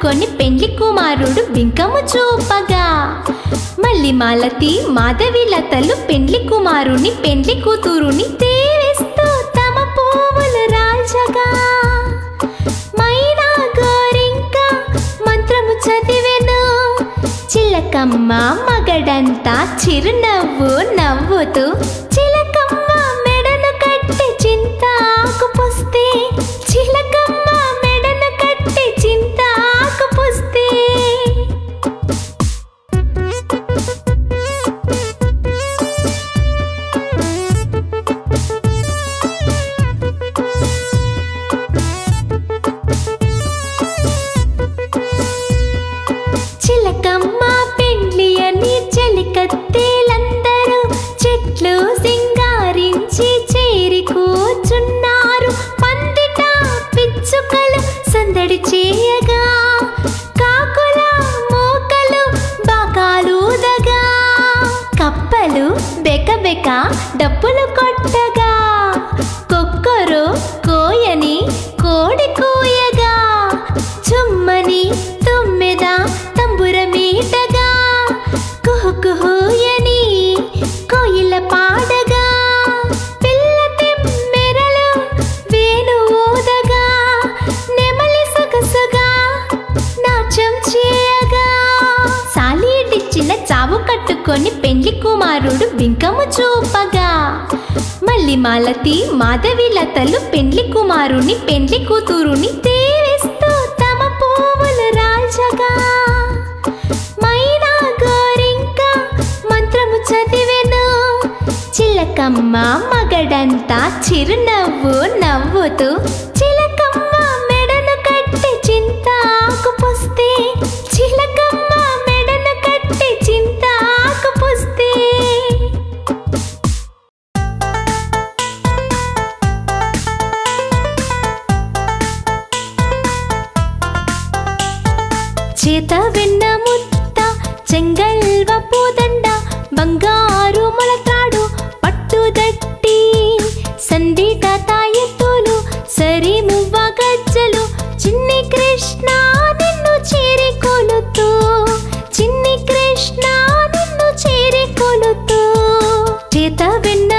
కట్టుకొని పెండ్లి కుమారుడు బింకము చూపగా మళ్ళీ మాలతి మాధవి లతలు పెండ్లి కుమారుని పెండ్లి కూతురుని దేవేస్తూ తమ పువ్వులు రాల్చగా మైనా గోరింక మంత్రము చదివెను. చిలకమ్మ మగడంతా చిరునవ్వు నవ్వుతూ చిలకమ్మ మెడను కట్టి చింతాకు పుస్తే చిలకమ్మ మెడను కట్టి చింతాకు పుస్తే చిలకమ్మ పెండ్లి అని చెలికత్తేలందరూ చెట్లు సింగారించి చేరి కూర్చున్నారు. పందిట పిచ్చుకలు సందడి చేయగా కాకుల మూకలు బాకాలుదగా కప్పలు బెకబెక డప్పులు కొట్టగా కొక్కరు కోయని కోడి కూయగా చుమ్మని తుమ్మెద తంబురమీటగా కుహు కుహుయని కోయిల పాడగా పిల్ల తిమ్మెరలు వేణు ఊదగా నెమలి సొగసుగా నాట్యం చేయగా సాలీడిచ్చిన చావు కట్టుకొని పెండ్లి కుమారుడు బింకము చూపగా మళ్ళీ మాలతి మాధవి లతలు పెండ్లి కుమారుని పెండ్లి కూతురుని దేవేస్తూ తమ పువ్వులు రాల్చగా మైనా గోరింక మంత్రము చదివెను. చిలకమ్మ మగడంతా చిరునవ్వు నవ్వుతూ చిలకమ్మ మెడను కట్టి చింతాకు పుస్తే చిలకమ్మ మెడను కట్టి చింతాకు పుస్తే చేత వెన్న ముత్త చెంగల్వ పూదండ బంగారు మొలతాడు పట్టుదట్టి సందీట తాయెత్తులు సరి మువ్వ గజ్జలు చిన్ని కృష్ణ నిన్ను చేరి కొలుతూ చిన్ని కృష్ణ నిన్ను చేరి కొలుతూ చేత వెన్న